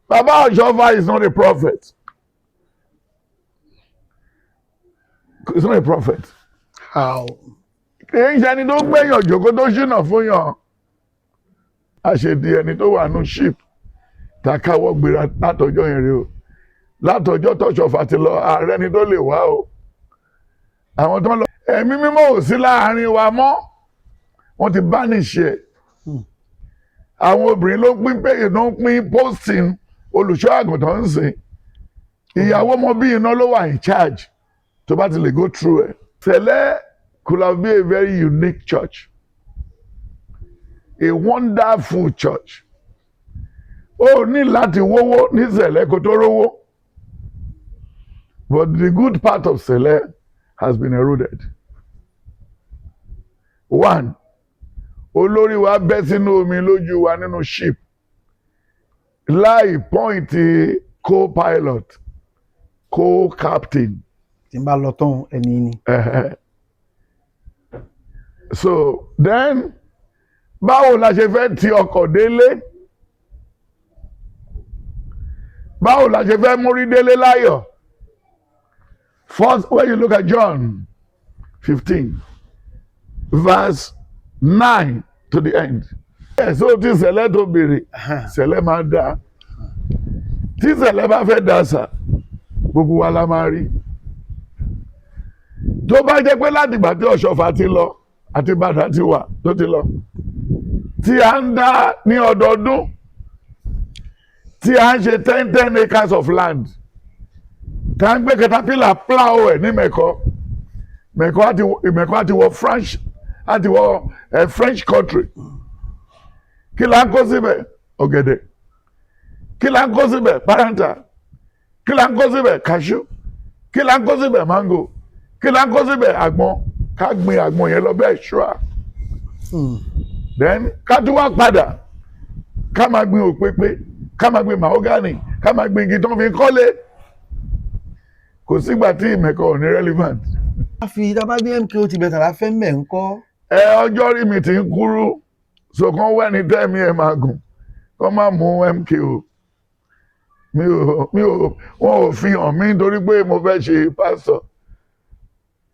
Papa Oscoffa is not a prophet. He's not a prophet. How? Kì í ṣe ẹni tó gbẹ̀yàn jòkó tó ṣìnà fún yàn. Àṣedì ẹni tó wà nù ship. Tàkàwọ́ gbéra látọjọ́ yẹn rè o. Látọjọ́ t'Oscoffa ti lọ ààrẹ ni tó lè wá o. Àwọn tó ń lọ. Ẹ̀mí mímọ́ ò sí láàrin wa mọ́. Wọ́n ti banish ẹ̀. Àwọn obìnrin ló pín pé iná pín posting olùṣọ́ àgùntàn ń sìn. Ìyàwó ọmọ bí iná ló wà in charge. Tó bá ti lè go through ẹ̀. Sẹ̀lẹ̀ could have been a very unique church. A wonderful church. Ó ní láti wówó ní Sẹ̀lẹ̀ kó tó rówó. But the good part of Sẹ̀lẹ̀ has been eroded. One, olórí wa bẹ́ sínú omi lójú wa nínú ship. Láì pọ́ìntì co-pilot, co-captain. Tí n bá lọ tán ẹni ni. So then báwo la ṣe fẹ́ ti ọkọ̀ délé? Báwo la ṣe fẹ́ mórí délé láyọ̀? First, when you look at John 15, verse 9 to the end. So tí Sẹ̀lẹ̀ tó béèrè, Sẹ̀lẹ̀ máa dá. Tí Sẹ̀lẹ̀ bá fẹ́ dá sà, gbogbo wa la máa rí. Tó bá jẹ́ pé láti ìgbà tí Oscoffa ti lọ, àti Ìbàdàn ti wà tó ti lọ. Tí a ń dá ní ọdọọdún, tí a ń ṣe 10 acres of land. Tá ń gbé caterpillar plow ẹ̀ ní Mẹ̀kọ́. Mẹ̀kọ́ àti wọ French country. Kí la ń kó síbẹ̀? Ọ̀gẹ̀dẹ̀. Kí la ń kó síbẹ̀? Paranta. Kí la ń kó síbẹ̀? Cashew. Kí la ń kó síbẹ̀? Mango. Kí la ń kó síbẹ̀? Àgbọn. Ká gbin àgbọn yẹn lọ bẹ́ẹ̀ ṣúà. Then ká tún wá padà. Ká máa gbin òpépé. Ká máa gbin mahogany. Ká máa gbin igi tó ń fi kọ́lé. Kò sígbà tí ìmẹ̀kọ ò ní relevant. A fi dábàá bí MKO Tibetan la fẹ́ mẹ́ ń kọ́. Ọjọ́ rí mi ti ń kúrú. So kan wẹ́ni tẹ́mi ẹ̀ máa gùn. Kọ́ máa mú MKO. Wọ́n ò fi hàn mí nítorí pé mo fẹ́ ṣe pastor.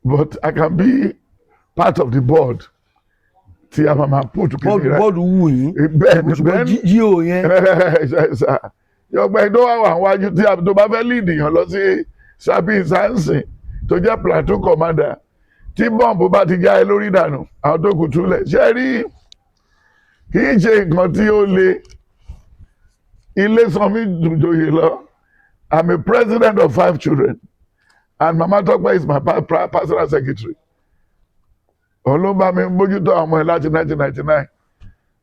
But I can be part of the board. Tí a máa put together. Bọ́ọ̀dù wù yín. Bẹ́ẹ̀ni Jíò yẹn. Yọ̀gbẹ́ tó wà wájú tí a tó bá fẹ́ lead yàn lọ sí Sabi Sansin tó jẹ́ platoon commander. Tí bọ́ǹbù bá ti já ẹ lórí dànù, àwọn tó kù túlẹ̀. Ṣé rí kì í ṣe nǹkan tí ó le. Ilé Sanmi Joyè lọ. I'm a president of 5 children. And Mama Tokpa is my personal secretary. Olóńgbà mi mójútó àwọn ọmọ ẹ̀ láti 1999.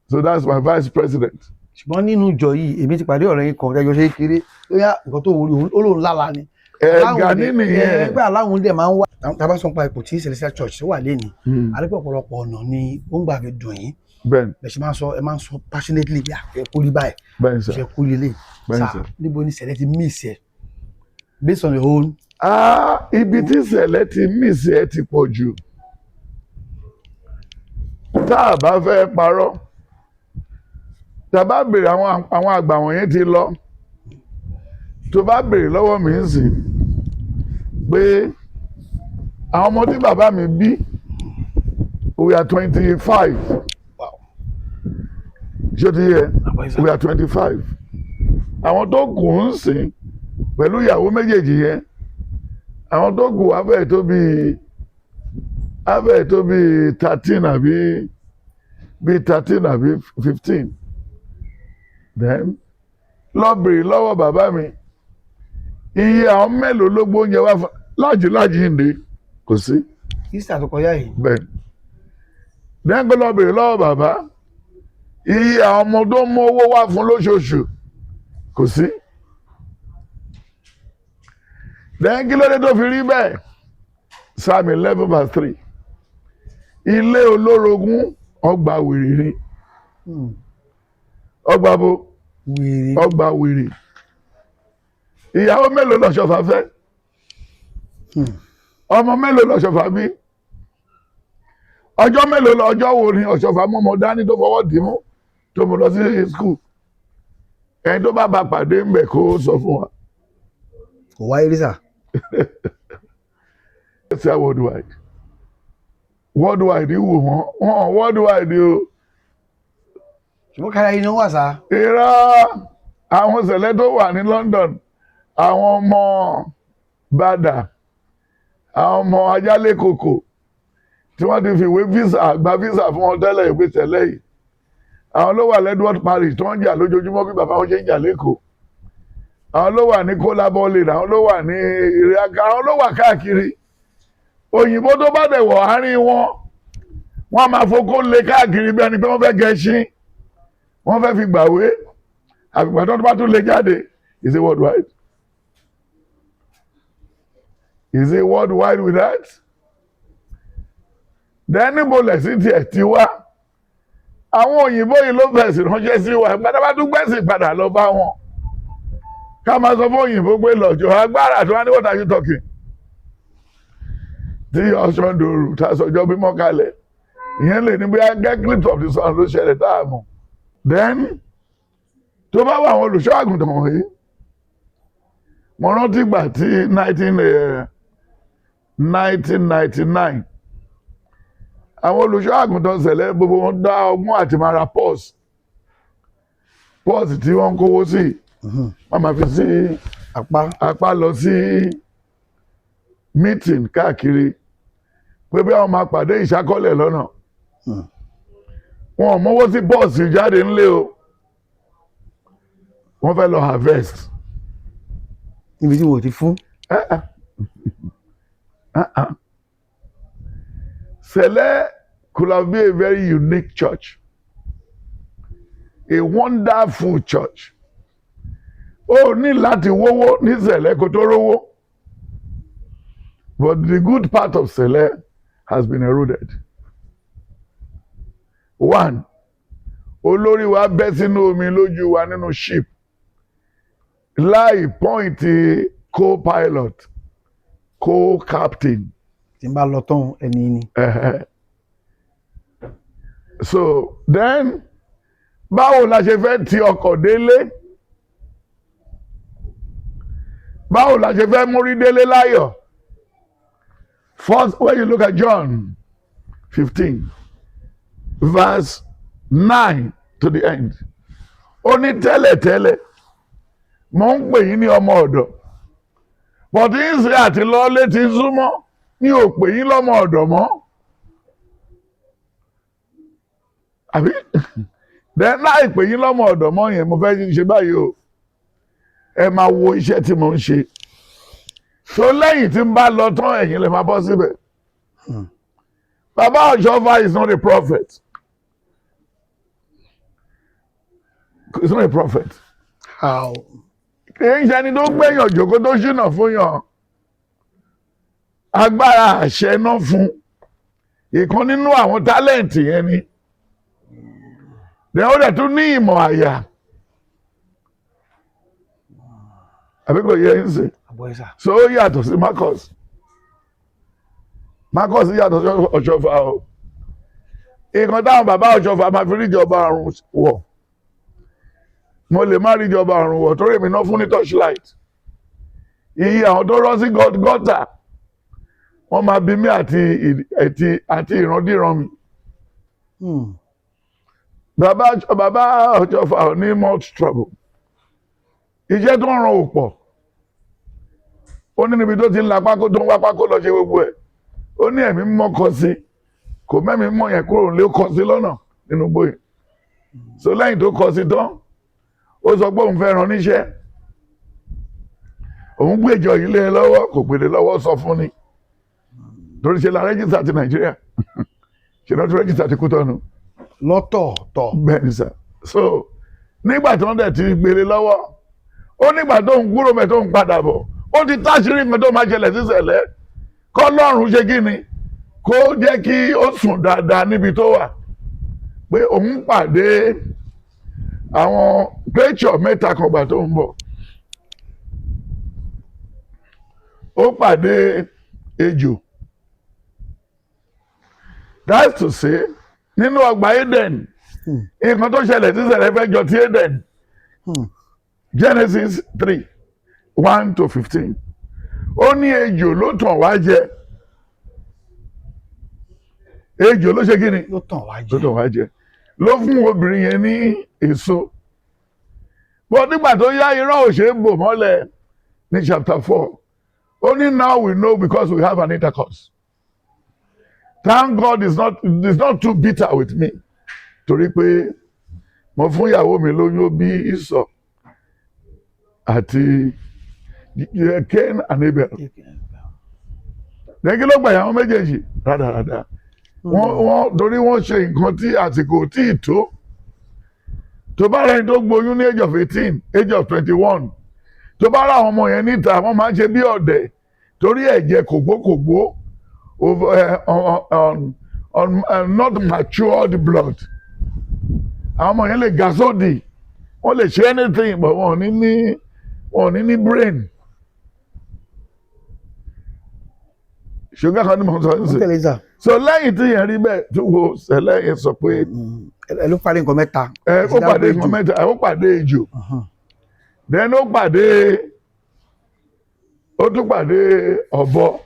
So that's my vice president. Ṣùgbọ́n nínú ìjọ yìí, èmi ti pàdé ọ̀rẹ́ yín kan ẹjọ́ ṣe kéré. Ó yá nǹkan tó wọlé olóhùn lála ni. Gani nìyẹn. Ẹgbẹ́ aláwọn dẹ̀ máa ń wá. Tábà sọ pa ipò tí Celestial Church wà lénìí. Àdépọ̀ ọ̀pọ̀lọpọ̀ ọ̀nà ni ó ń gbà fi dùn yín. Bẹ́ẹ̀ni. Bẹ́ẹ̀ ṣe máa ń sọ passionately bí ẹ kú rí báyìí. Bẹ́ẹ̀ni sir. Ṣe kú rí lè. Sà níbo ni Sẹ̀lẹ̀ ti miss ẹ? Based on your own. Ibi tí Sẹ̀lẹ̀ ti miss ẹ ti pọ̀ jù. Tá a bá fẹ́ parọ́. Tá a bá béèrè àwọn àgbà wọ̀nyẹn ti lọ. Tó bá béèrè lọ́wọ́ mi ń sìn pé àwọn ọmọ tí bàbá mi bí we are 25. Ṣé ti yẹ? We are 25. Àwọn tó kù ń sìn pẹ̀lú ìyàwó méjèèjì yẹn. Àwọn tó kù abẹ́ tó bí 13 àbí 15. Then lọ béèrè lọ́wọ́ bàbá mi. Iye àwọn mélòó ló gbóúnjẹ wá fún lájìlájì ìdè kò sí. Easter tó kọjá yìí. Bẹ́ẹ̀. Then kó lọ béèrè lọ́wọ́ bàbá. Iye àwọn ọmọ tó mú owó wá fún lóṣooṣù kò sí. Then kí ló dé tó fi rí bẹ́ẹ̀? Psalm 11 verse 3. Ilé olórogún ọgbà wèrè ni. Ọgbà bo? Wèrè. Ọgbà wèrè. Ìyàwó mélòó l'Oscoffa fẹ́? Ọmọ mélòó l'Oscoffa bí? Ọjọ́ mélòó ọjọ́ wo ni Oscoffa mọ́mọ́ dání tó fọwọ́ dì mú tó mú lọ sí school? ẹni tó bá bá pàdé ń bẹ̀ kó sọ fún wa. kò wáyé rí sà. Celestial worldwide wò wọ́n worldwide o. ṣùgbọ́n kárí ayé ni wọ́n wà sá. irọ́ àwọn sẹ̀lẹ̀ tó wà ní London, àwọn ọmọ bàdà, àwọn ọmọ ajálẹ̀kòkò tí wọ́n ti fìwé gba visa fún wọn tẹ́lẹ̀ ìwé tẹ́lẹ̀ yìí, àwọn ló wà lẹ́dward parish tí wọ́n ń jà lójoojúmọ́ bí bàbá wọn ṣe ń jà lẹ́kọ̀ọ́, àwọn ló wà ní kólabọ́ọ̀lì, àwọn ló wà ní ìrìàgà, àwọn ló wà káàkiri. Òyìnbó tó bá dẹ̀ wọ̀ àárín wọn, wọ́n máa fokó lé káàkiri bí ẹni pé wọ́n fẹ́ gẹṣin, wọ́n fẹ́ fi gbàwé, àgbà tó bá tún lé jáde. Is it worldwide? Is it worldwide with that? Then níbo lẹ̀sìn tiẹ̀ ti wá? Àwọn òyìnbó yìí ló fẹ̀sìn ránṣẹ́ sí wa, ìgbàdá bá tún gbẹ̀sìn padà lọ bá wọn. Ká máa sọ fún òyìnbó pé lọ́jọ́ agbára tó wá ní what are you talking? Tí ọ̀ṣọ́ dòrò tá a sọjọ́ bímọ kalẹ̀, ìyẹn lè ní bí i get glimpse of the sun ló ṣẹlẹ̀ tá a mọ̀. Then tó bá wà àwọn olùṣọ́ àgùntàn wọ̀nyí, mo rántí gbà tí 1999 àwọn olùṣọ́ àgùntàn ṣẹlẹ̀ gbogbo wọn dá ọgbọ́n àti máa ra pọ́ọ̀sì tí wọ́n ń kówó sí, wọ́n máa fi sí apá lọ sí meeting káàkiri pé bí àwọn máa pàdé ìṣákọ́lẹ̀ lọ́nà. Wọn ò mọ́wọ́ sí pọ́ọ̀sì jáde ńlé o, wọ́n fẹ́ lọ harvest níbi tí wò ti fún. Sele could have been a very unique church, a wonderful church. Ó ní láti wówó ní Sele kó tó rówó, but the good part of Sele has been eroded. One, olórí wa bẹ́ sínú omi lójú wa nínú ship láì pọ́ìntì co-pilot, co-captain. tí n bá lọ tán ẹni ni. So then báwo la ṣe fẹ́ ti ọkọ̀ délé? Báwo la ṣe fẹ́ mórí délé láyọ̀? First, when you look at John 15 verse 9 to the end, ó ní tẹ́lẹ̀tẹ́lẹ̀ mo ń pè yín ní ọmọ ọ̀dọ̀, but ń ṣe àti lọ́lé ti súnmọ́, ní ò pè yín lọ́mọ ọ̀dọ̀ mọ́. Àbí? Then láì pè yín lọ́mọ ọ̀dọ̀ mọ́ yẹn mo fẹ́ ṣe báyìí o, ẹ máa wo iṣẹ́ tí mo ń ṣe. So lẹ́yìn tí n bá lọ tán ẹ̀yin lè máa bọ́ síbẹ̀. Papa Oscoffa is not a prophet. He's not a prophet. How? Kì í ṣe ẹni tó gbẹ̀yàn jòkó tó ṣìnà fún yàn. Agbára àṣẹ náà fún. Ìkan nínú àwọn tálẹ̀ǹtì yẹn ni. Ó dẹ̀ tún ní ìmọ̀ àyà. Àbí kò yẹ ń sè. So ó yàtọ̀ sí Marcus. Marcus yàtọ̀ sí Oscoffa o. Ìkan táwọn bàbá Oscoffa máa fi ríjọba àrùn wọ̀. Mo lè má ríjọba àrùn wọ̀ torí èmi náà fún ní torchlight. Iye àwọn tó rọ́ sí gọ́tà wọ́n máa bí mí àti ìrandíran mi. Bàbá Oscoffa ò ní much trouble. Iṣẹ́ tó ń ran òpọ̀. Ó ní níbi tó ti ń la pákó tó ń wá pákó lọ ṣe gbogbo ẹ̀. Ó ní ẹ̀mí mọ́ kọ sí. Kò mẹ́mí mọ́ yẹn kúrò nílé, ó kọ sí lọ́nà nínú gbóyè. So lẹ́yìn tó kọ sí tán, ó sọ pé òun fẹ́ ran níṣẹ́. Òun gbèjọ yìí lé lọ́wọ́, kò gbèdé lọ́wọ́ sọ fún ni. Torí ṣe la rẹ́gísítà ti Nàìjíríà. Ṣé náà tún rẹ́gísítà ti Kútọ́nù? Lọ́tọ̀ọ̀tọ̀. Bẹ́ẹ̀ni sà. So nígbà tí wọ́n dẹ̀ ti gbélé lọ́wọ́, ó nígbà tó ń kúrò mẹ́ tó ń padà bọ̀, ó ti táṣírí nǹkan tó máa ṣẹlẹ̀ sí Sẹ̀lẹ̀. Kọ́lọ́run ṣe kí ni? Kó jẹ́ kí ó sùn dáadáa níbi tó wà. Pé òun pàdé àwọn creature mẹ́ta kan gbà tó ń bọ̀. Ó pàdé ejò. That's to say, nínú ọgbà Eden, nǹkan tó ṣẹlẹ̀ sí Sẹ̀lẹ̀ fẹ́ jọ ti Eden. Genesis 3:1-15. Ó ní ejò ló tàn wá jẹ. Ejò ló ṣe kí ni? ló tàn wá Ló jẹ. tàn wá jẹ. Ló fún obìnrin yẹn ní èso. Bọ́ nígbà tó yá irọ́ ò ṣe é bò mọ́lẹ̀ ní chapter 4. Only now we know because we have an intercourse. Thank God it's not too bitter with me. Torí pé mo fún ìyàwó mi lóyún ó bí Ísọ̀ àti Cain and Abel. Lẹ́yìn ló gbà ìyàwó méjèèjì rádaràda. Torí wọ́n ṣe nǹkan tí àsìkò tí ì tó. Tó bá rẹ̀ tó gboyún ní age of 18, age of 21. Tó bá rà àwọn ọmọ yẹn níta, wọ́n máa ń ṣe bí ọ̀dẹ̀ torí ẹ̀jẹ̀ kògbókògbó on not matured blood. Àwọn ọmọ yẹn lè ga sódì, wọ́n lè ṣe anything but wọn ò ní brain. Ṣùgbọ́n kan ní mo sọ ní sè. So lẹ́yìn tí yẹn rí bẹ́ẹ̀ tó wo ṣẹlẹ̀ yẹn sọ pé. Ẹ ló parí nǹkan mẹ́ta. Ó pàdé nǹkan mẹ́ta, ó pàdé ejò. Then ó tún pàdé ọ̀bọ.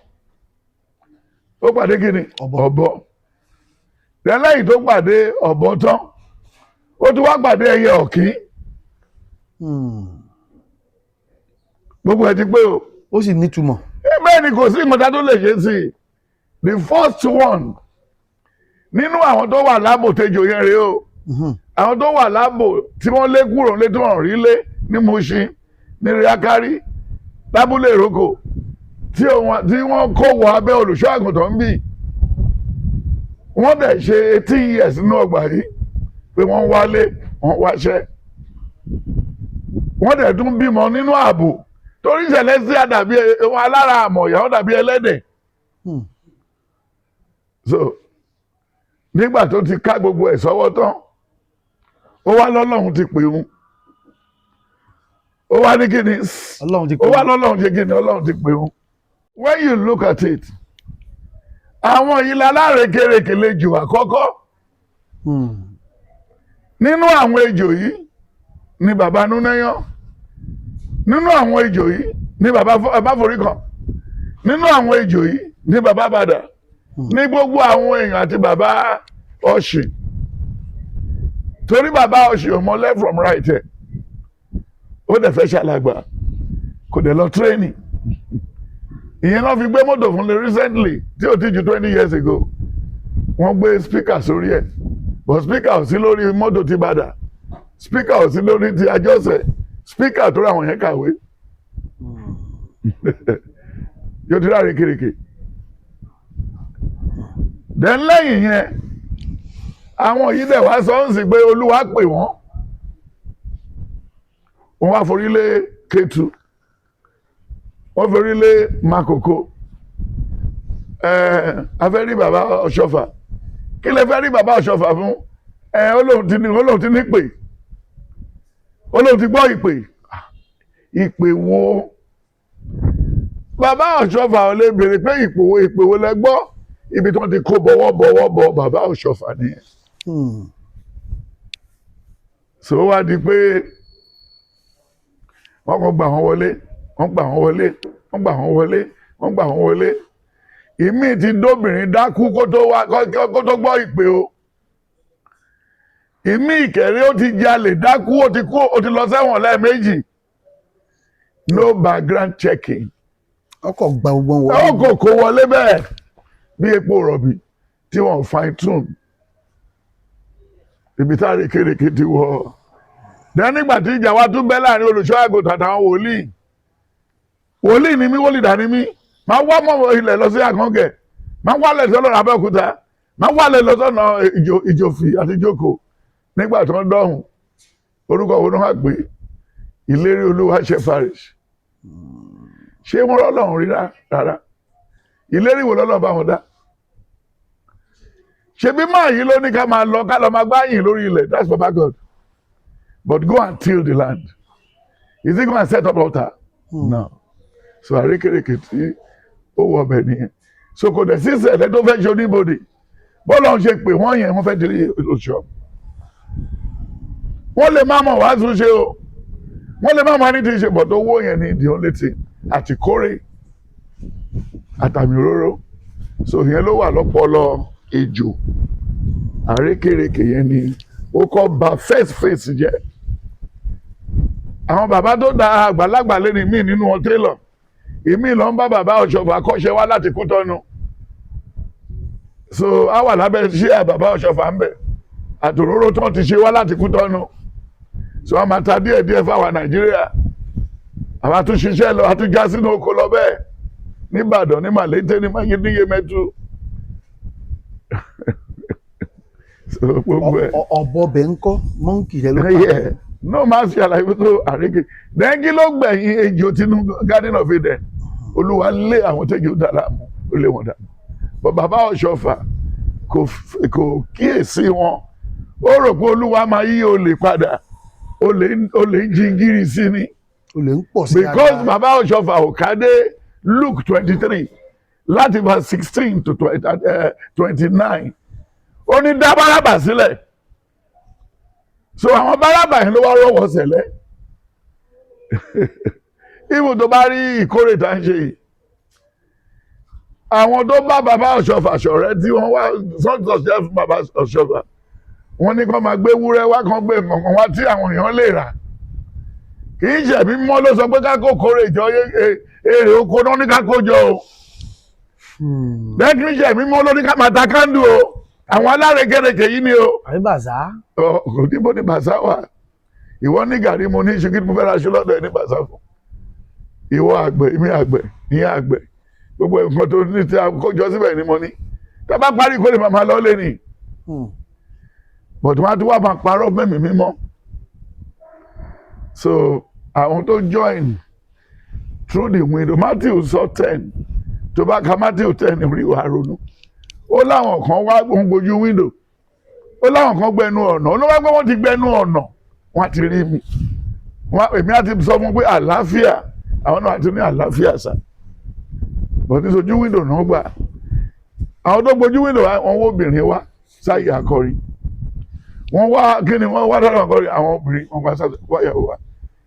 Ó pàdé kí ni? Ọ̀bọ. Then lẹ́yìn tó pàdé ọ̀bọ tán, ó tún wá pàdé ẹyẹ ọ̀kín. Gbogbo ẹ ti pé o. Ó sì nítumọ̀. Bẹ́ẹ̀ ni kò sí ìmọ̀ta tó lè ṣe sí i. The first one nínú àwọn tó wà láàbò tejò yẹn rèé o. Àwọn tó wà láàbò tí wọ́n lé kúrò lé tí wọ́n rí lé ní Mushin ní Riakari lábúlé ìrókò tí wọ́n kó wọ abẹ́ olùṣọ́ àgùntàn ń bì. Wọ́n dẹ̀ ṣe 18 years nínú ọgbà yìí pé wọ́n wálé wọ́n wáṣẹ́. Wọ́n dẹ̀ tún bímọ nínú ààbò torí Celestial dàbí wọn alára àmọ̀yà wọ́n dàbí ẹlẹ́dẹ̀. So nígbà tó ti ká gbogbo ẹ̀ sọ́wọ́ tán ó wá lọ́lọ́run ti pè ún. Ó wá ní kí ni? Ó wá lọ́lọ́run ti kí ni? Ọlọ́run ti pè ún. When you look at it, àwọn yìí lálárekereke lejò àkọ́kọ́. Nínú àwọn ejò yìí ni bàbá Núnáyán. Nínú àwọn ejò yìí ni bàbá Foríkan. Nínú àwọn ejò yìí ni bàbá Bàdà. Ní gbogbo àwọn èèyàn àti bàbá Ọ̀ṣì. Torí bàbá Ọ̀ṣì ò mọ left from right ẹ̀. Ó dẹ̀ fẹ́ ṣàlàgbà. Kò dẹ̀ lọ training. Ìyẹn náà fi gbé mọ́tò fún mi recently tí ó ti ju 20 years ago. Wọ́n gbé speaker sórí ẹ̀. But speaker ò sí lórí mọ́tò ti Bàdà. Speaker ò sí lórí ti Àjọṣẹ̀. Speaker tó ra àwọn yẹn kàwé. Yóò ti ráre kéréke. Then lẹ́yìn yẹn, àwọn yìí dẹ̀ wá sọ ń sì pé Olúwa pè wọ́n. Wọ́n wá forí lé Kétu. Wọ́n forí lé Makoko. A fẹ́ rí bàbá Oscoffa. Kí lẹ fẹ́ rí bàbá Oscoffa fún? Olóhùn ti ní pè. Olóhùn ti gbọ́ ìpè. Ìpè wo? Bàbá Oscoffa ò lè béèrè pé ìpè wo lẹ gbọ́? Ibi tí wọ́n ti kó bọ̀wọ́ bàbá Oscoffa nìyẹn. So wá di pé wọ́n kàn gbà wọ́n wọlé. Ìmí ti dóbìnrin dákú kó tó gbọ́ ìpè o. Ìmí ìkẹrẹ́ ó ti jalè dákú ó ti lọ sẹ́wọ̀n lẹ́ẹ̀mejì. No background checking. Ọkọ̀ gba gbogbo wọn. Ọkọ̀ kò wọlé bẹ́ẹ̀ bí epo rọ̀bì tí wọ́n fine tune. Ibi tá rékèrékè ti wọ̀. Dẹ́ nígbà tí ìjà wa tún bẹ́ láàrin olùṣọ́ àgùntàn àtàwọn wòlíì. Wòlíì ni mí, wòlíì dà ní mí. Máa wá mọ́ ilẹ̀ lọ sí Àkàngẹ̀. Máa wálẹ̀ sọ́nà Abẹ́òkúta. Máa wálẹ̀ lọ sọ́nà Ìjòfì àti Ìjókòó. Nígbà tó ń dọ̀hùn, orúkọ wo ni wọ́n á pè? Ìlérí Olúwa ṣe farish. Ṣé wọ́n rọ́lọ́run rí rárá? Ìlérí wo lọ́lọ́ bá wọn dá? Ṣebí máa yìí ló ní ká lọ máa gbáyìn lórí ilẹ̀. That's Papa God. But go and till the land. Is he going to set up altar? No. So àrékèrèkè tí ó wọ ọbẹ̀ nìyẹn. So kò dẹ̀ sí ìṣẹ̀lẹ̀ tó fẹ́ ṣe oníbodè. Bọ́ọ̀lù ọ̀hún ṣe pé wọ́n yẹn wọ́n fẹ́ délé oṣù. Wọ́n lè má mọ̀ wá tún ṣe o. wọ́n lè má máa ní ti ṣe bọ̀ tó owó yẹn ní the only thing àti kórè àtàmì òróró so yẹn ló wà lọ́pọlọ ejò àrékèrèkè yẹn ni ó kọ́ ba first face jẹ́ àwọn bàbá tó da àgbàlagbà lẹ́ni míì nínú wọn télọ̀ ìmí lọ ń bá bàbá Ọ̀ṣọ́fà kọ́ṣẹ́ wá láti Kútọ́nù so á wà lábẹ́ ṣé bàbá Ọ̀ṣọ́fà ń bẹ̀ àtòróró tó ti ṣe wá láti Kútọ́nù so a máa ta díẹ̀díẹ̀ fáwọn Nàìjíríà àwọn àtúnṣiṣẹ́ lọ àtúnjá sínú oko lọ bẹ́ẹ̀ nìbàdàn ní Màlété ní Yemẹtu so gbogbo ẹ̀. ọ̀bọ bẹ̀ ń kọ́ mọ́ǹkì rẹ̀ ló pa. No máa ṣe àlàyé tó àrékè dẹ́gí ló gbẹ̀yìn ejò tinú Garden of Eden Olúwa lé àwọn tẹ́jọ́ dára mú ó lé wọn dànù bọ́ bàbá Ọ̀ṣọ́fà kò kíyèsí wọn ó rò pé Olúwa máa yí olè padà olè ń jingiri sí ni olè ń pọ̀ sí because bàbá Ọ̀ṣọ́fà ò ká dé Luke 23 láti verse 16 to 29 ó ní dá Bárábà sílẹ̀ so àwọn Bárábà yẹn ló wá rọwọ́ sẹ̀lẹ̀ ibù tó bá rí ìkórè tá ń ṣe yìí àwọn tó bá bàbá Ọ̀ṣọ́fà ṣọ̀rẹ́ tí wọ́n wá sọ́tọ̀ ṣẹ́ fún bàbá Ọ̀ṣọ́fà wọ́n ní kó máa gbé wúrẹ́ wá kán gbé nǹkan wá tí àwọn èèyàn lè rà kì í ṣẹ̀mí mọ́ ló sọ pé ká kó kórè jọ èrè oko náà ní ká kó jọ o bẹ́ẹ̀ kì í ṣẹ̀mí mọ́ ló ní ká máa ta kándù o àwọn alárekereke yìí ni o. àbí bàzá. kò ní bó ní bàzá wà ìwọ ní gàrí mo ní ṣùgbọ́n mo fẹ́ ra aṣọ lọ́dọ̀ ẹ̀ ní bàzá fún ìwọ àgbẹ̀ ìmí àgbẹ̀ ìyẹn àgbẹ̀ gbogbo nǹkan tó ní tí a kójọ síbẹ̀ ni mo ní tá a bá parí kó lè máa lọ lé ní. but wọ́n á tún wá máa parọ́ mẹ́mí mímọ́ so àwọn tó join through the window Matthew sọ 10 tó bá ka Matthew 10 rí wàá ronú ó láwọn kan wá gbójú window ó láwọn kan gbẹnu ọ̀nà ó ló wá gbé wọ́n ti gbẹnu ọ̀nà wọ́n ti rí mi èmi á ti sọ fún pé àlàáfíà àwọn náà ti ní àlàáfíà sá bọ̀ ní sojú window náà gbà àwọn tó gbójú window wọn wó obìnrin wá sáyé akọrin wọ́n wá kí ni wọ́n wá dára akọrin àwọn obìnrin wọn wá sáyàwó wa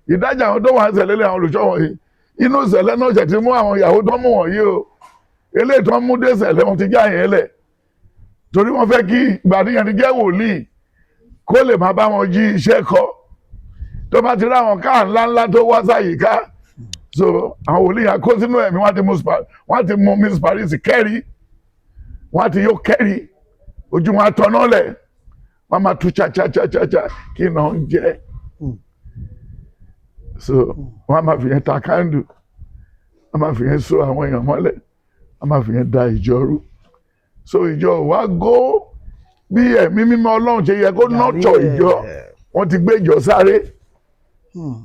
ìdájà àwọn tó wà ń ṣẹlẹ̀ lé àwọn olùṣọ́ wọ̀nyí inú ìṣẹ̀lẹ̀ náà ṣẹ̀ ti mú àwọn ìyàwó tó mú wọ̀nyí o eléyìí tó ń mú dé ìṣẹ̀lẹ̀ wọn ti já yẹn lẹ̀ torí wọ́n fẹ́ kí gbàdíyàn ti jẹ́ wòlíì kó lè máa bá wọn jí iṣẹ́ kọ́ tó bá ti rí àwọn káà ńláńlá tó wá sáyìíká so àwọn wòlíì yẹn kó sínú ẹ̀mí wọ́n ti mú Miss Paris kẹ́rì wọ́n ti yóò kẹ́rì ojú wọn atọ́nà lẹ̀ wọ́n máa tú chachachachacha kí náà ń jẹ́ so wọ́n máa fi yẹn ta kándù wọ́n máa fi yẹn so àwọn èèyàn mọ́lẹ̀ wọ́n máa fi yẹn da ìjọ rú so ìjọ wa gó bí ẹ̀mí mímọ́ Ọlọ́run ṣe yẹ kó nọ́tọ̀ ìjọ wọ́n ti gbé ìjọ sáré.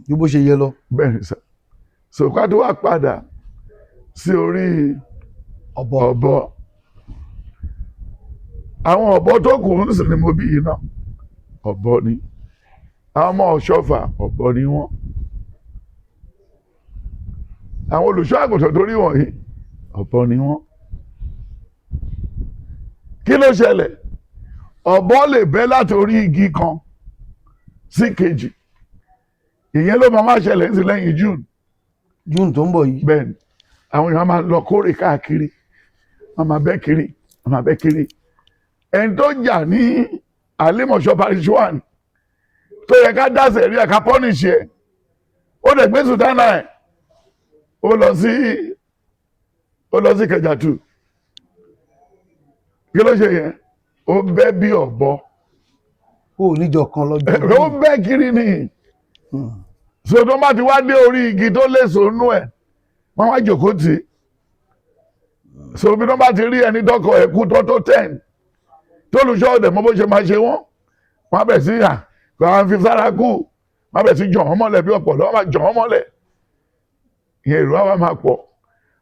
bí bó ṣe yẹ lọ. bẹ́ẹ̀ ni sà so ká tó wá padà sí orí ọ̀bọ àwọn ọ̀bọ tó kù ń sìn ní mo bí yìí náà ọ̀bọ ni àwọn ọmọ Ọ̀ṣọ́fà ọ̀bọ ni wọ́n àwọn olùṣọ́ àgùntàn tó rí wọ̀nyí ọ̀bọ ni wọ́n. Kí ló ṣẹlẹ̀ ọ̀bọ lè bẹ́ láti orí igi kan sí kejì ìyẹn ló máa ṣẹlẹ̀ sí lẹ́yìn June tó ń bọ̀ yìí. bẹ́ẹ̀ ni àwọn èèyàn máa lọ kórè káàkiri wọ́n máa bẹ́ kiri ẹni tó jà ní Àlímọ̀ṣọ́ parish 1 tó yẹ ká dá sẹ̀rí ẹ̀ka pọ́nìṣì ẹ̀ ó dẹ̀ gbé sùtánà ẹ̀ ó lọ sí Ìkẹjà 2 kí ló ṣe yẹn ó bẹ́ bí ọ̀bọ ó níjọ kan lọ́jọ́ ó bẹ́ kiri ni so tó bá ti wá dé orí igi tó léso nú ẹ̀ wọ́n wá jòkó tì so bí wọ́n bá ti rí ẹni tọkọ ẹ̀kú tó 10 tó lùṣọ́ ọ̀dẹ̀ mọ́ bó ṣe máa ṣe wọ́n bẹ̀ sí kò àwọn fi sára kú wọ́n bẹ̀ sí jọ̀ wọ́n mọ́lẹ̀ bí ọ̀pọ̀lọ́ wọ́n máa jọ̀ wọ́n mọ́lẹ̀ ìyẹn èrò àwọn máa pọ̀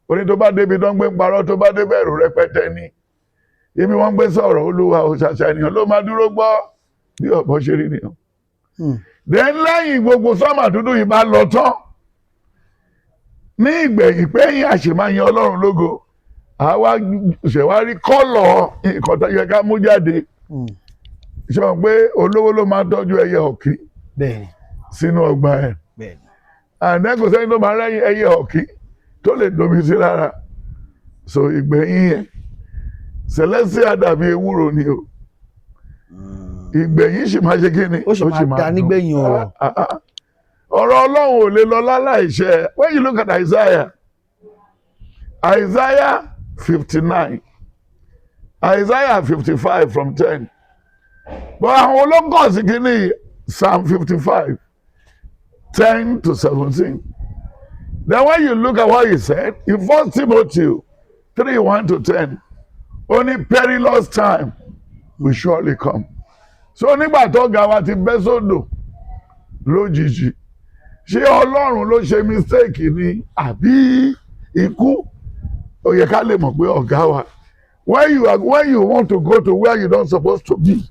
oní tó bá débi tó ń gbé ń parọ́ tó bá dé bẹ̀rù rẹpẹtẹ ni ibi wọ́n gbé sọ̀rọ̀ Olúwa òṣàṣà ènìyàn ló máa dúró gbọ́ bí ọ̀bọ ṣe rí nìyẹn. then lẹ́yìn gbogbo sọ́mà dúdú yìí bá lọ tán ní ìgbẹ̀yìn pẹ́yìn àṣemáyìn Ọlọ́run lógo àwa ṣẹ̀wárí kọ́lọ̀ nǹkan tó yẹ ká mú jáde ṣe wọn pé olówó ló máa tọ́jú ẹyẹ ọ̀kín sínú ọgbà ẹ̀ and then kò sẹ́ni tó máa rẹ́yìn ẹyẹ ọ̀kí tó lè domi sí lára. So ìgbẹ̀yìn yẹn Celestial dàbí ewúro ni o. Ìgbẹ̀yìn sì máa ṣe kí ni? Ó sì máa da nígbẹ̀yìn ọ̀rọ̀. Ọ̀rọ̀ Ọlọ́run ò lè lọ láláìṣẹ. When you look at Isaiah 59, Isaiah 55 from 10. But àwọn olóńgọ̀ sí kí ni Psalm 55, 10 to 17. Then when you look at what he said, in 1 Timothy 3, 1 to 10, only perilous time will surely come. So nígbà tó ga wa ti bẹ́ sódò lójijì, ṣé Ọlọ́run ló ṣe mistake ni àbí ikú? Ó yẹ ká lè mọ̀ pé ọ̀gá wa. When you want to go to where you don't supposed to be,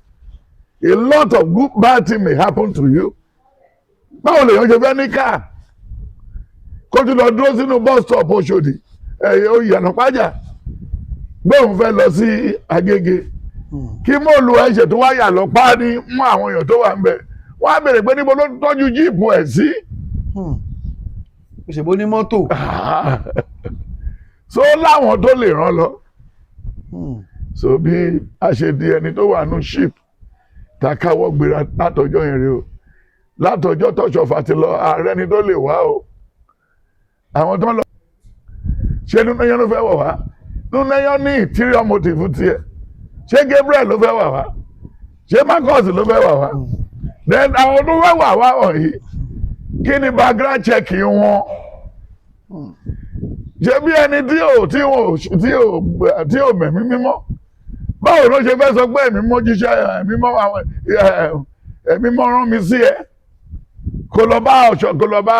a lot of good bad thing may happen to you. Báwo lèèyàn ṣe fẹ́ ní káà? Kó tún lọ dúró sínú bus stop Òṣòdì, Ìyànà Pájà, gbóhùn fẹ́ lọ sí Agége. Kí mọ́ọ̀lù ẹ̀ṣẹ̀ tó wáyà lọ pa ní mú àwọn èèyàn tó wà ń bẹ̀. Wọ́n á bèrè pé níbo ló tọ́jú jíìpù ẹ̀ sí. Òṣèbó ní mọ́tò. So láwọn tó lè rán lọ. So bí a ṣe di ẹni tó wà nù ship ta káwọ́ gbéra látọjọ́ yẹn rè o. Látọjọ́ tọ́ṣọ̀fà ti lọ ààrẹ ni tó lè wá o. Àwọn tó ń lọ. Ṣé nínú yẹn ló fẹ́ wọ̀ wá? Nínú yẹn ní interior motive tiẹ̀. Ṣé Gabriel ló fẹ́ wà wá? Ṣé Marcus ló fẹ́ wà wá? Then àwọn tó fẹ́ wà wá wọ̀nyí, kí ni background check wọn? Ṣé bí ẹni tí ò mẹ̀mí mímọ́? Báwo ló ṣe fẹ́ sọ pé ẹ̀mí mọ́ jíṣẹ́ ẹ̀mí mọ́ rán mi sí ẹ? Kò lọ bá ọ̀ṣọ́, kò lọ bá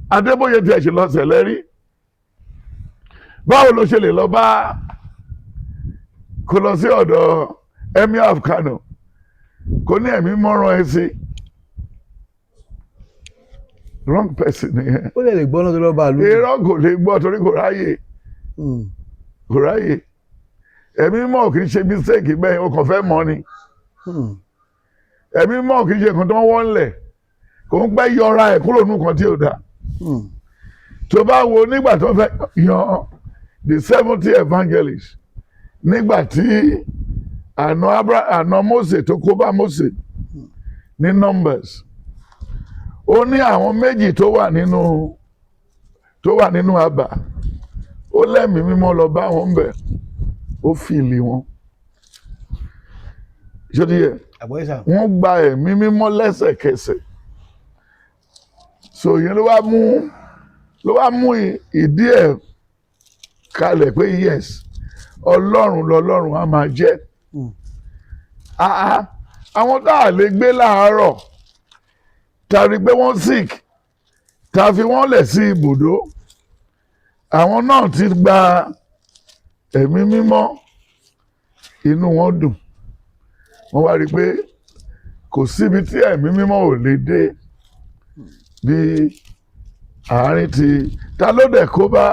Adébóyè tí ẹ̀ ṣe lọ sẹ̀lẹ̀ rí. Báwo ló ṣe lè lọ bá kò lọ sí ọ̀dọ̀ Emir of Kano kò ní ẹ̀mí mọ́rán ẹ sí? Wrong person nìyẹn. Ó lè gbọ́ náà tó lọ́ bá a lójú. Irọ́ kò lè gbọ́ torí kò ráyè. Kò ráyè. Ẹ̀mí mọ́ kì í ṣe mistake bẹ́ẹ̀ o kàn fẹ́ mọ́ ni. Ẹ̀mí mọ́ kì í ṣe nǹkan tó ń wọ́n lẹ̀ kò ń pẹ́ yọra ẹ̀ kúrò nù kan tí ò dáa. Tó bá wo nígbà tó fẹ́ yan the 70 evangelist nígbà tí àna Mósè tó kó bá Mósè ní Numbers, ó ní àwọn méjì tó wà nínú àbà, ó lẹ́mìí mímọ́ lọ bá wọn bẹ̀, ó fìlì wọn. Ṣé yẹ? Wọ́n gba ẹ̀mí mímọ́ lẹ́sẹ̀kẹsẹ̀. So yẹn ló wá mú ìdí ẹ̀ kalẹ̀ pé yes, Ọlọ́run lọ́lọ́run á máa jẹ́. Àwọn tá a lè gbé láàárọ̀ ta rí pé wọ́n sick ta fi wọ́n lẹ̀ sí ibùdó, àwọn náà ti gba ẹ̀mí mímọ́, inú wọn dùn. Wọ́n wá rí pé kò síbi tí ẹ̀mí mímọ́ ò lè dé bí àárín ta ló dẹ̀ kó bá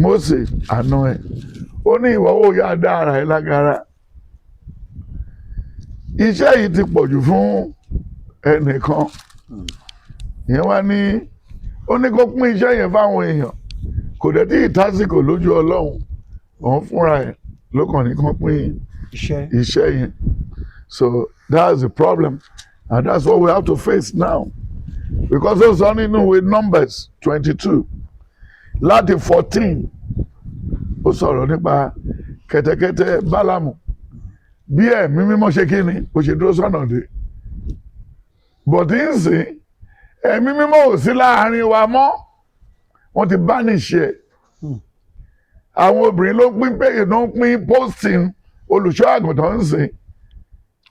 Mósè àná ẹ̀. Ó ní ìwọ ó yá dá ara ẹ lágara. Iṣẹ́ yìí ti pọ̀jù fún ẹnìkan. Ìyẹn wá ní ó ní kó pín iṣẹ́ yẹn fáwọn èèyàn, kò dẹ̀ tí ìtásìkò lójú Ọlọ́run, òun fúnra ẹ̀ ló kàn ní kán pín iṣẹ́ yẹn. So that's the problem, and that's what we have to face now, because ó sọ nínú ìwé Numbers 22 láti 14 ó sọ̀rọ̀ nípa kẹ̀tẹ̀kẹ̀tẹ̀ Bálámù bí ẹ̀mí mímọ́ ṣe kí ni ó ṣe dúró sọ́nà dé. But ń sìn ẹ̀mí mímọ́ ò sí láàárín wa mọ́, wọ́n ti banish ẹ̀. Àwọn obìnrin ló pín posting olùṣọ́ àgùntàn ń sìn.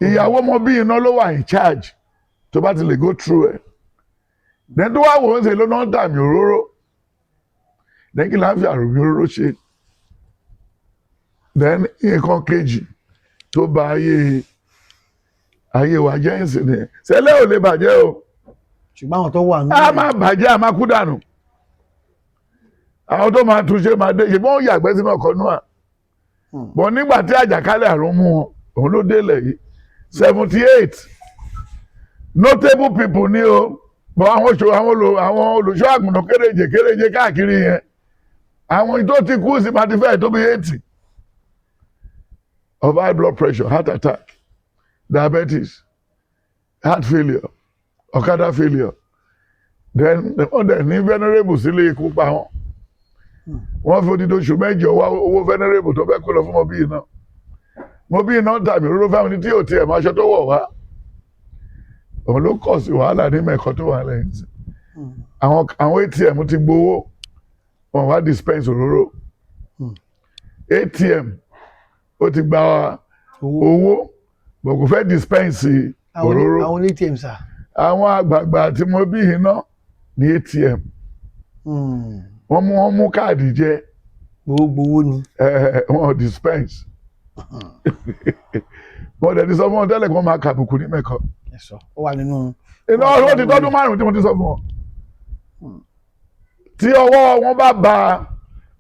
Ìyàwó ọmọ bí iná ló wà in charge tó bá ti lè go through ẹ̀. Then tó wá wò ó ń ṣe ló náà dàmí òróró. Then kí láǹfì àrùn òróró ṣe. Then nǹkan kejì tó bà ayé wa jẹ́ ń sìn nìyẹn. Ṣẹlẹ̀ ò lè bàjẹ́ o. Ṣùgbọ́n àwọn tó wà nínú. A máa bàjẹ́, a máa kú dànù. Àwọn tó máa túnṣe máa dé, ṣùgbọ́n ó yàgbẹ́ sínú ọkọ̀ náà. Bọ̀ nígbà tí àjàkálẹ̀ àrùn mú wọn, òun ló délẹ̀ yìí. 78 notable people ní o bọ́ àwọn olùṣọ́ àgùntàn kéréje káàkiri yẹn àwọn tó ti kú sí máa ti fẹ́ tó bí 80 of high blood pressure, heart attack, diabetes, heart failure, ọ̀kadà failure, then wọ́n dẹ̀ ní venerable sílé ikú pa wọn. Wọ́n fi odidi oṣù mẹ́jọ wá owó venerable tó fẹ́ kó lọ fún mọ́bí iná. Mọ́bí iná tàbí rúrú fáwọn tí ò tiẹ̀ máa ṣe tó wọ̀ wá. Òun ló kọ̀ sí wàhálà ní mẹ́kọ́ tó wà lẹ́yìn sí. Àwọn ATM ti gbowó, wọ́n wá dispense òróró. ATM ó ti gba owó, bọ̀ kò fẹ́ dispense òróró. Àwọn ATM sà. Àwọn àgbààgbà tí mo bí iná ní ATM. Wọ́n mú káàdì jẹ. Gbogbo owó ni. Wọ́n dispense. Wọ́n dẹ̀ ti sọ fún wọn tẹ́lẹ̀ kí wọ́n máa kàbùkù ní mẹ́kọ. Ó wà nínú. Iná ọ̀rọ̀ ti tọ́dún 5 tí mo ti sọ fún wọn. Tí ọwọ́ wọn bá ba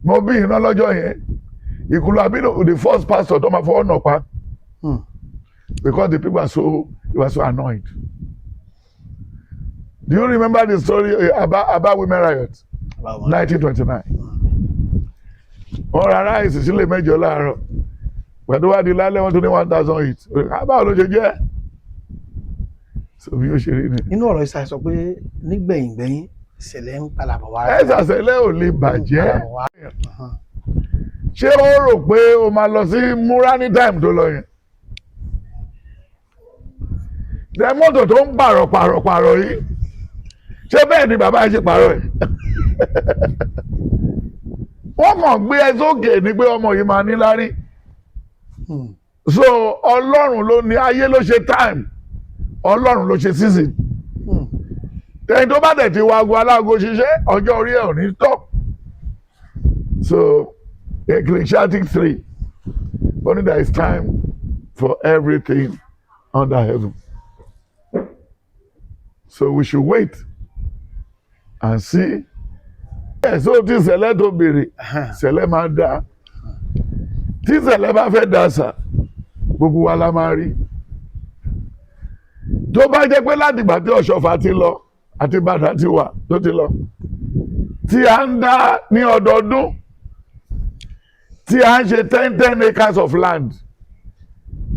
mo bí iná lọ́jọ́ yẹn, ìkùlù àbínú the first pastor tó máa fọwọ́ nà pa. Because the people they were so annoyed. Do you remember the story about women riot? 1929. Wọ́n ra ráìsì sílé mẹ́jọ láàárọ̀. Pẹ̀lú wá di lálẹ́ wọ́n tún ní 1,008. Báwo ló ṣe jẹ́? So bí ó ṣe rí ni. Nínú ọ̀rọ̀ ìsà sọ pé nígbẹ̀yìngbẹ̀yìn ìṣẹ̀lẹ̀ ń palàbọ̀ wá. Ẹ̀sà ṣẹlẹ̀ ò lè bàjẹ́. Ṣé ó rò pé o máa lọ sí múra ní time tó lọ yẹn? Ṣé mọ́tò tó ń pààrọ̀ yìí? Ṣé bẹ́ẹ̀ ni bàbá ẹ ṣe pààrọ̀ ẹ̀? Wọ́n mọ̀ gbé ẹ sókè ní pé ọmọ yìí máa ní lárí. So Ọlọ́run ló ní, ayé ló ṣe time, Ọlọ́run ló ṣe season. Ẹni tó bá dẹ̀ ti wá aago aláago ṣiṣẹ́, ọjọ́ orí ẹ̀ ò ní stop. So Ecclesiastes 3, only there is time for everything under heaven. So we should wait and see. So tí ṣẹlẹ̀ tó béèrè, ṣẹlẹ̀ máa dá. Tí ṣẹlẹ̀ bá fẹ́ dá sà, gbogbo wa la máa rí. Tó bá jẹ́ pé láti ìgbà tí Ọ̀ṣọ́fà ti lọ àti Ìbàdàn ti wà tó ti lọ, tí a ń dá ní ọdọọdún, tí a ń ṣe 10 acres of land,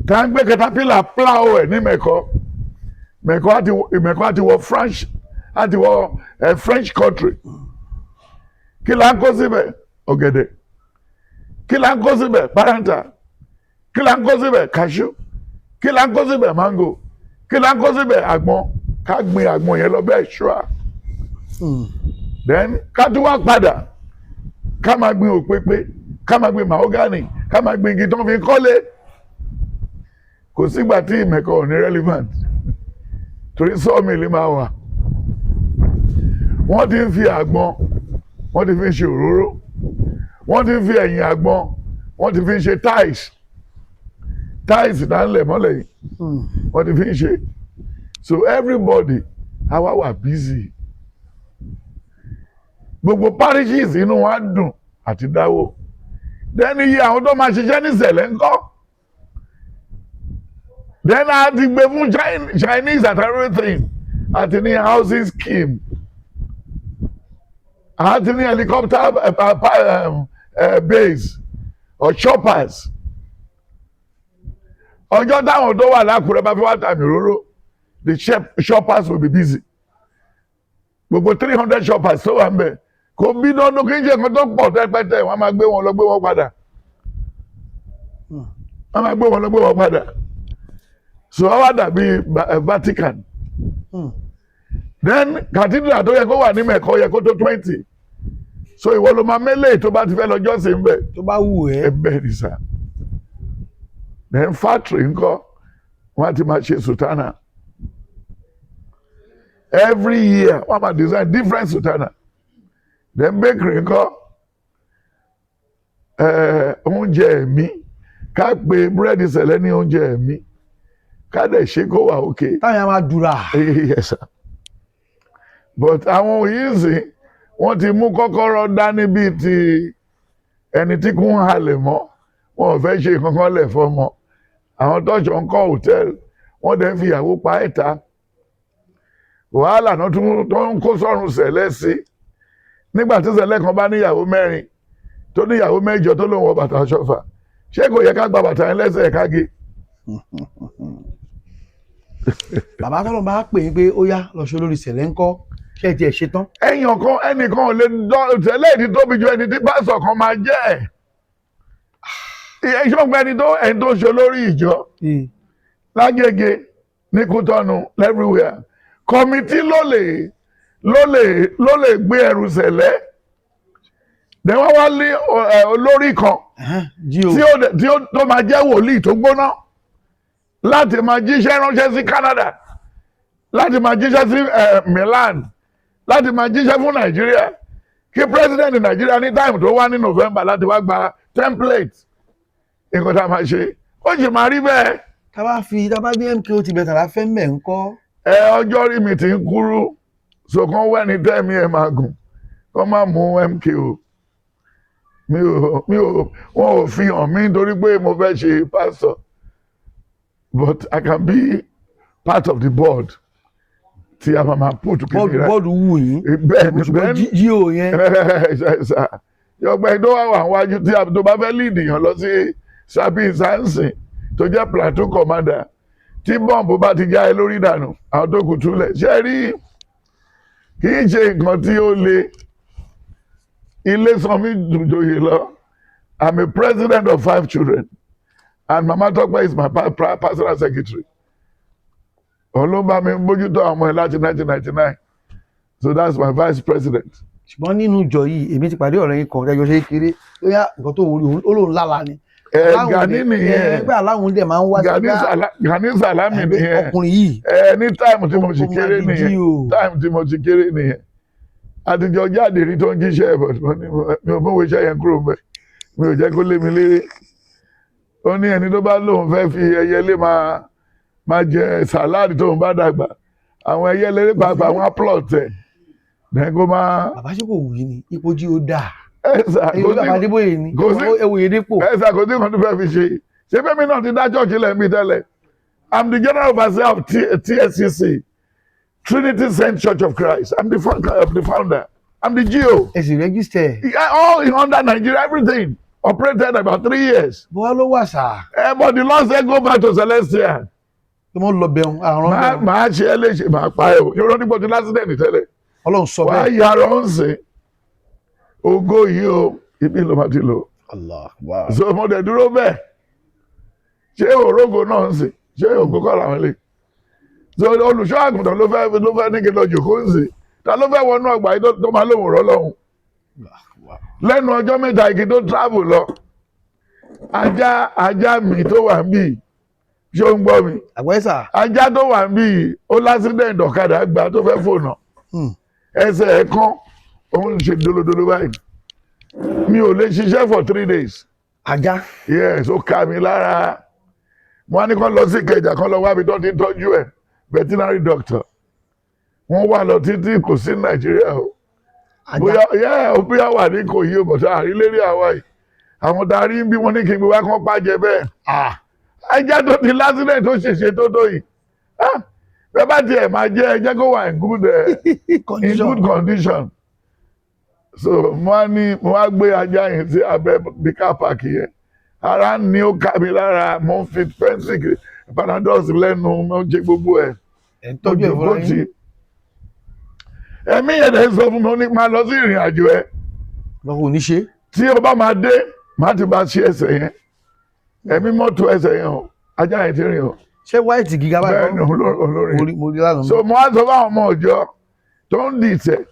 tí a ń gbé caterpillar plow ẹ̀ ní Mẹ̀kọ́ àti wọ French country. Kí la ń kó síbẹ̀? Ọ̀gẹ̀dẹ̀. Kí la ń kó síbẹ̀? Paranta. Kí la ń kó síbẹ̀? Cashew. Kí la ń kó síbẹ̀? Mango. Kí la ń kó síbẹ̀? Àgbọn. Ká gbin àgbọn yẹn lọ bẹ́ẹ̀ ṣúà. Then ká tún wá padà. Ká máa gbin òpépé. Ká máa gbin mahogany. Ká máa gbin igi tó ń fi kọ́lé. Kò sígbà tí ìmẹ̀kọ ò ní relevant. Torí sawmill máa wà. Wọ́n ti ń fi àgbọn, wọ́n ti fi ń ṣe òróró, wọ́n ti ń fi ẹ̀yìn àgbọn, wọ́n ti fi ń ṣe tiles dánlẹ̀ mọ́lẹ̀ yìí, wọ́n ti fi ń ṣe. So everybody àwa wà busy. Gbogbo parishes inú wa dùn àti dáwó. Then iye àwọn tó máa ṣiṣẹ́ ní ìṣẹ̀lẹ̀ ńkọ́. Then a ti gbé fún Chinese and everything. Àti ní housing scheme. Àti ní helicopter base or choppers. Ọjọ́ táwọn tó wà lákùrẹ́ bá fi wá tàmì òróró, the shoppers will be busy. Gbogbo 300 shoppers tó wà ń bẹ̀. Kò bí dandan kí n ṣe nǹkan tó pọ̀ tẹ́pẹ́tẹ́, wọ́n máa gbé wọn lọ gbé wọn padà. Wọ́n máa gbé wọn lọ gbé wọn padà. So wọ́n wá dàbí Vatican. Then cathedral tó yẹ kó wà ní Mẹ̀kọ́ yẹ kó tó 20. So ìwọ ló máa mẹ́lẹ̀ tó bá ti fẹ́ lọ jọ́sìn ń bẹ̀. Tó bá wù ẹ́. Ẹbẹ̀ ni sà. Then factory ńkọ́, wọ́n á ti máa ṣe sùtánà. Every year wọ́n máa design different sùtánà. Then bakery ńkọ́, oúnjẹ ẹ̀mí, ká pe búrẹ́dì sẹ̀lẹ̀ ní oúnjẹ ẹ̀mí. Ká dẹ̀ ṣe kó wà òkè. Táyà máa dùrà. Yes sir. But àwọn òyìnbó wọ́n ti mú kọ́kọ́rọ́ dání bíi ti ẹni tí kò ń halẹ̀ mọ́. Wọn ò fẹ́ ṣe kankan lẹ̀ fọmọ. Àwọn tọ́jọ́ ń kọ́ hòtẹ́ẹ̀lì, wọ́n dẹ̀ ń fi ìyàwó pa ẹ̀ta. wàhálà náà tún tó ń kó sọ́run sẹ̀lẹ̀ sí nígbà tí sẹ̀lẹ̀ kan bá níyàwó mẹ́rin tó níyàwó mẹ́jọ tó lóun wọ bàtà Ọ̀ṣọ́fà ṣé kò yẹ ká gba bàtà yẹn lẹ́sẹ̀ ká gé. bàbá tọ́lọ́ bá pè é pé ó yá lọ ṣe olórí sẹ̀lẹ̀ ńkọ́ ṣé ẹ tiẹ̀ ṣe tán. ẹnìkan ò lè tẹ́lẹ̀ ìdí tóbi ju ẹni tí pásọ̀ kan máa jẹ́ ẹ̀ ìṣọ́gbẹ́ ẹni tó ṣe olórí ìjọ lágége ní Kútọ́nù everywhere kọ́mítì ló lè gbé ẹrù sẹ̀lẹ̀ ní wọ́n wá lé olórí kan tí ó tó máa jẹ́ wòlíì tó gbóná láti máa jíṣẹ́ ránṣẹ́ sí Canada láti máa jíṣẹ́ sí Milan láti máa jíṣẹ́ fún Nàìjíríà kí president Nàìjíríà ní time tó wá ní November láti wá gba template nǹkan tá a máa ṣe ó sì máa rí bẹ́ẹ̀. tábà bí MKO Tibetan la fẹ́ mẹ́ ń kọ́. ọjọ́ rí mi ti ń kúrú sọ̀kan wẹ́ni tẹ́mi ẹ̀ máa gùn kọ́ máa mú MKO wọn ò fi hàn mí nítorí pé mo fẹ́ ṣe pastor but I can be part of the board tí a máa put kìnìún rẹ. bọ́ọ̀dù wù yín. bẹ́ẹ̀ni jíò yẹn. yọgbẹ́ tó wà wà wájú tí a tó bá fẹ́ lead yàn lọ sí sabi sansin tó jẹ́ platoon commander tí bọ́ǹbù bá ti já ẹ lórí dànù àwọn tó kù túlẹ̀ ṣe rí kì í ṣe nǹkan tí ó le ilé sanmi dùjòyè lọ. I'm a president of 5 children and Mama Tokpe is my personal secretary. Olóńgbà mi mójútó àwọn ọmọ ẹ láti 1999 so that's my vice president. ṣùgbọ́n nínú ìjọ yìí èmi ti pàdé ọ̀rẹ́ yín kan ẹjọ́ ṣe kéré ó yá nǹkan tó wọlé olóhùn lála ni. Gani nìyẹn ẹgbẹ́ aláwọn dẹ̀ máa ń wá Gani Salami nìyẹn ọkùnrin yìí. ní táìmù tí mo ti kéré nìyẹn táìmù tí mo ti kéré nìyẹn àtijọ́ jáde rí tó ń jíṣẹ́ ẹ̀ mi ò mọ̀wé iṣẹ́ yẹn kúrò mẹ́ mi ò jẹ́ kó lé mi léré ó ní ẹni tó bá lóun fẹ́ fi ẹyẹlé máa jẹ sàláàdì tóun bá dàgbà àwọn ẹyẹlé pàápàá àwọn plot ẹ̀ dẹ́gbó máa. bàbá ṣe kò wù yín ni ipò jí ó dáa. ẹ̀sà kò sí Adébóyè ni ewòye dípò. ẹ̀sà kò sí nǹkan tó fẹ́ fi ṣe fẹ́mi náà ti dá church ilẹ̀ mi tẹ́lẹ̀ I'm the general overseer of TSCC Trinity Saint Church of Christ. I'm the founder. I'm the GO. Is it registered? All in under Nigeria, everything. Operated about 3 years. Bọ́lá ló wà sá. But the Lord said go back to Celestial. Mo lọ bẹ̀rù àrùn bẹ̀rù. Màá ṣe ẹlẹ́ṣẹ̀ máa pa ẹ̀ o. Yorùbá nígbà tí lásìdẹ̀ẹ̀nì tẹ́lẹ̀. Ọlọ́run sọ bẹ́ẹ̀. Wàá yára ń sìn. Ògo yìí o, ibi ló máa ti lò. Allah wow. So mo dẹ̀ dúró bẹ́ẹ̀. Ṣé òrógo náà ń sìn? Ṣé ògo kọ́ làwọn lè? So olùṣọ́ àgùntàn ló fẹ́ ní kí n lọ jòkó ń sìn. Ta ló fẹ́ wọnú ọgbà yìí tó máa lóhùn rọ́ lọ́hùn? Lẹ́nu ọjọ́ mẹ́ta igi tó travel lọ. Ajá mi tó wà ń bì ṣé ó ń gbọ́ mi? Àgbẹ̀sà. Ajá tó wà ń bì ó lásìdẹ̀ǹdì ọ̀kadà gbà tó fẹ́ fònà. Ẹsẹ̀ ẹ̀ kán òun ṣe dolódoló báyìí. Mi ò lè ṣiṣẹ́ for 3 days. Ajá. Yes, ó ká mi lára. Wọ́n á ní kán lọ sí Ìkẹjà kán lọ wábi tó ti ń tọ́jú ẹ̀ veterinary doctor. Wọ́n wà lọ títí kò sí Nàìjíríà o. Bóyá wà ní kò yí o bọ̀tá àrílérí àwa yìí. Àwọn tá a rí bí wọ́n ní kí n gbé wá kán pàjẹ́ bẹ́ẹ̀. Ajá tó ti lásìlẹ̀ tó ṣèṣe tó yìí. Bẹ́ẹ̀ bá tiẹ̀ máa jẹ́ ẹjẹ́ kó wà in good condition. So mo wá gbé ajá yẹn sí abẹ́ bí car park yẹn. Ara ní ó ká mi lára mo ń fi fẹ́ǹsì panadol lẹ́nu mo ń ṣe gbogbo ẹ̀. Tọ́jú ẹ̀ fúnra yín. Ẹ̀mí yẹn dẹ̀ sọ fún mi ó ní máa lọ sí ìrìn àjò ẹ̀. Lọ́wọ́ ò ní ṣe. Tí o bá máa dé má ti bá ṣe ẹsẹ̀ yẹn. Ẹ̀mí mọ́tò ẹsẹ̀ yẹn o ajá yẹn ti rìn o. Ṣé white gíga báyìí? Bẹ́ẹ̀ni olórin. Mo rí lánàá. So mo wá sọ fáwọn ọmọ ọjọ́ tó ń dìtẹ̀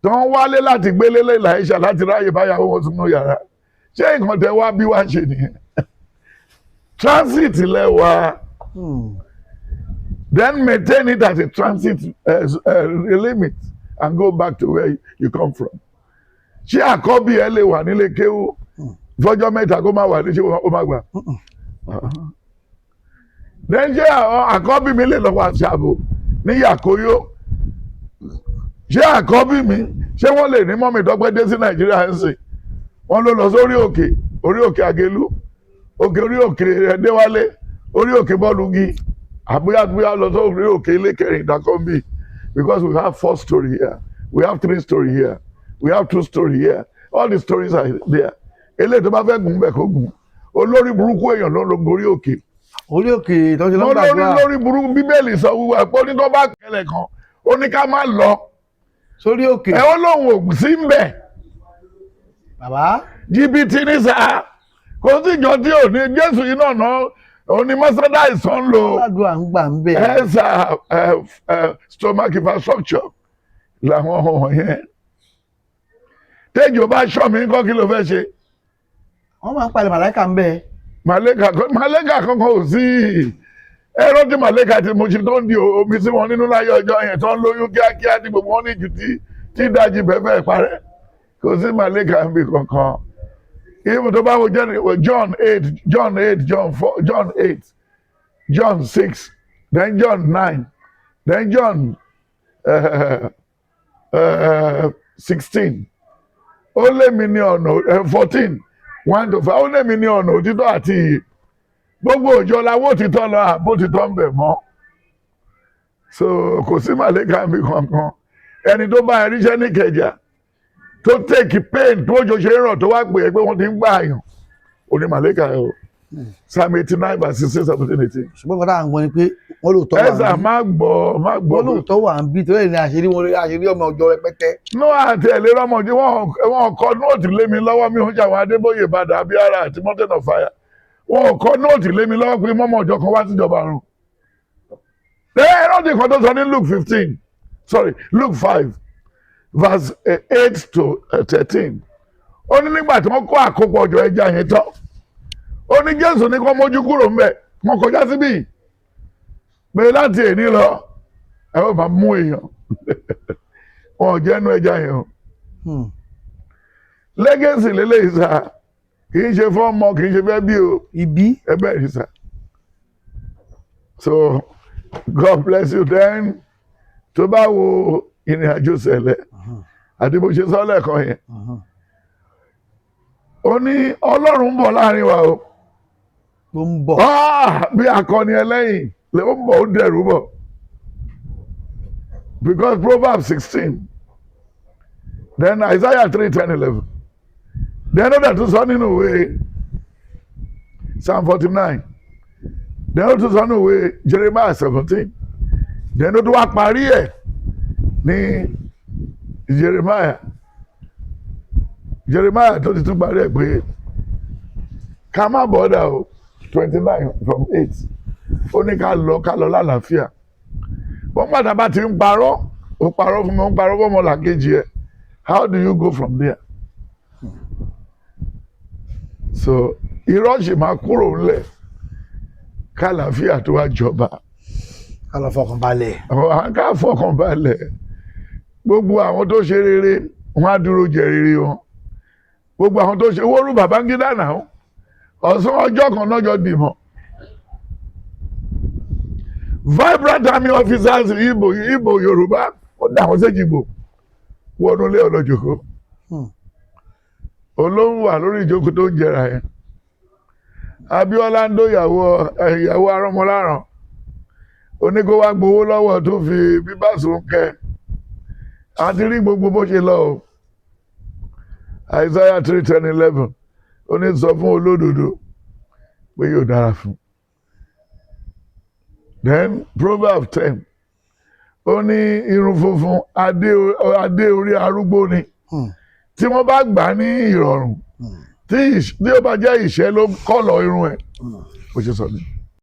tó ń wálé láti gbélé láìṣà láti ráyè báyàwó wọn sínú yàrá. Ṣé nǹkan tẹ wá bí wá ṣe nìyẹn? Transit lẹ́wà. Then maintain it as a transit limit and go back to where you come from. Ṣé àkọ́bí ẹ lè wà nílé kéwú fọ́jọ́ mẹ́ta kó má wà ní ṣé ó má gbà? Then ṣé àkọ́bí mi lè lọ wá ṣàbò ní Yàkóyó? Ṣé àkọ́bí mi ṣé wọ́n lè ní mọ́mì Tọ́pẹ́ dé sí Nàìjíríà ń sìn? Wọ́n ló lọ sórí òkè Àgélú, orí òkè Ẹdẹ́wálé, orí òkè Bọ́lúgi, àbúyá lọ sórí òkè Ilé Kẹrin ìdákọ́mbì. because we have 4 story here, we have 3 story here, we have 2 story here, all the stories are there. Eléyìí tó bá fẹ́ gùn bẹ̀ kó gùn. Olórí burúkú èèyàn ló ń lo gorí òkè. Orí òkè tó ṣe ló ń gbàdúrà. Lórí burúkú Bíbélì sọ wíwá pé ní tó bá kẹlẹ̀ kan ó ní ká má lọ sórí òkè. ẹ ó lóun ò sí ń bẹ̀. Bàbá. Jìbìtì ní sáà kò sí ìjọ tí ò ní Jésù yìí náà òní mọ́sálásí ìsàn ń lo aládùúgbò à ń gbà ń bẹ̀. stomach infrastructure làwọn ọ̀hún yẹn. Téjò bá ṣọ́ mi kọ́ kí ló fẹ́ ṣe. Wọ́n máa ń palẹ̀ màláìka ń bẹ̀. Màlẹ́kà kankan ò sí. Ẹ̀rọ tí màlẹ́kà ti mo ṣe tó ń di omi sí wọn nínú láyé ọjọ́ yẹn tó ń lóyún kíákíá tí gbogbo wọn ní jù tí ìdajì fẹ́fẹ́ parẹ́. Kò sí màlẹ́kà ń bì kankan. Even tó bá wo John 8, John 8, John 4, John 8, John 6, then John 9, then John 16. Ó lé mi ní ọ̀nà 14, 1 to 5. Ó lé mi ní ọ̀nà òtítọ́ àti iyì. Gbogbo òjò làwọn òtítọ́ lọ àbó òtítọ́ ń bẹ̀ mọ́. So kò sí màlẹ́kà mi kankan. Ẹni tó bá ẹríṣẹ́ ní Ìkẹjà tó take pain tó jọ ṣe ràn tó wá pè é pé wọ́n ti ń gbà àyàn. Ó ní màlẹ́kà ẹ̀ o. Psalm 89 verse 16, 17, 18. Ṣùgbọ́n kọ́tà àwọn ni pé wọ́n lóòótọ́ wà ń bí. Ẹ̀sà má gbọ́. Wọ́n lóòótọ́ wà ń bí torí ẹ̀ní àṣírí ọmọ ọjọ́ rẹpẹtẹ. Ní àti ẹ̀lẹ́ ọmọdé wọ́n kọ nóòtì lé mi lọ́wọ́ mi oúnjẹ àwọn Adébóyè Ìbàdàn Abíára àti Mountain of Fire. Wọ́n kọ nóòtì lé mi lọ́wọ́ pé mọ́mọ́ ọjọ́ kan wá síjọba àrùn. Ẹ̀rọ̀dì kan tó sọ ní Luke 5 verse 8 to 13. Ó ní nígbà tí wọ́n kó àkópọ̀ ọjọ́ ẹja yẹn tán. Ó ní Jésù ní kó mójú kúrò ńbẹ̀ wọ́n kọjá síbí. Pé láti èní lọ ẹ ó máa mú èèyàn. Wọn ò jẹ́ ẹnu ẹja yẹn o. Lẹ́gẹ̀sì lélẹ́yìí sá kì í ṣe fún ọmọ kì í ṣe fẹ́ bí o. Ibi. Ẹgbẹ́ yìí sá. So God bless you then. Tó bá wo ìrìn-àjò ṣẹlẹ̀ àti bó ṣe sọ lẹ́ẹ̀kan yẹn. Ó ní Ọlọ́run ń bọ̀ láàrin wa o. Ó ń bọ̀. Bí akọni ẹlẹ́yìn lè ó ń bọ̀ ó dẹ̀rù bọ̀. Because Proverbs 16, then Isaiah 3, 10, 11. Then ó dẹ̀ tún sọ nínú ìwé Psalm 49. Then ó tún sọ nínú ìwé Jeremiah 17. Then ó tún wá parí ẹ̀ ní Jeremiah tó ti tún parí ẹ̀ pé ká má bọ́dà o 29 from 8. Ó ní ká lọ lálàáfíà. Wọ́n padà bá ti ń parọ́, ó parọ́ fún mi, ó ń parọ́ fún ọmọ làkejì ẹ̀. How do you go from there? So irọ́ ṣì máa kúrò ńlẹ̀ kálàáfíà tó wá jọba. Ká lọ fọkàn balẹ̀. Ká fọkàn balẹ̀. Gbogbo àwọn tó ṣe rere wọ́n á dúró jẹ rere wọn. Gbogbo àwọn tó ṣe wóoru Babangida náà ọ̀sán ọjọ́ kan náà jọ dìmọ̀. Vibrant army officers Igbo Yorùbá ó dá àwọn séjì Igbo wọnú ilé ọlọ́jọ̀kọ́. Olóhùn wà lórí ìjókòó tó ń jẹrà yẹn. Abíọ́lá ń dó ìyàwó arọ́mọláràn. Oníkó wá gbowó lọ́wọ́ tó fi bíbáṣu kẹ́. Àti rí gbogbo bó ṣe lọ o. Isaiah 3, 10, 11. Ó ní sọ fún olódodo pé yóò dára fún. Then Proverbs 10. Ó ní irun funfun adé orí arúgbó ni. Tí wọ́n bá gbà ní ìrọ̀rùn tí ó bá jẹ́ ìṣẹ́ ló kọ́lọ̀ irun ẹ̀. Ó ṣe sọ ni.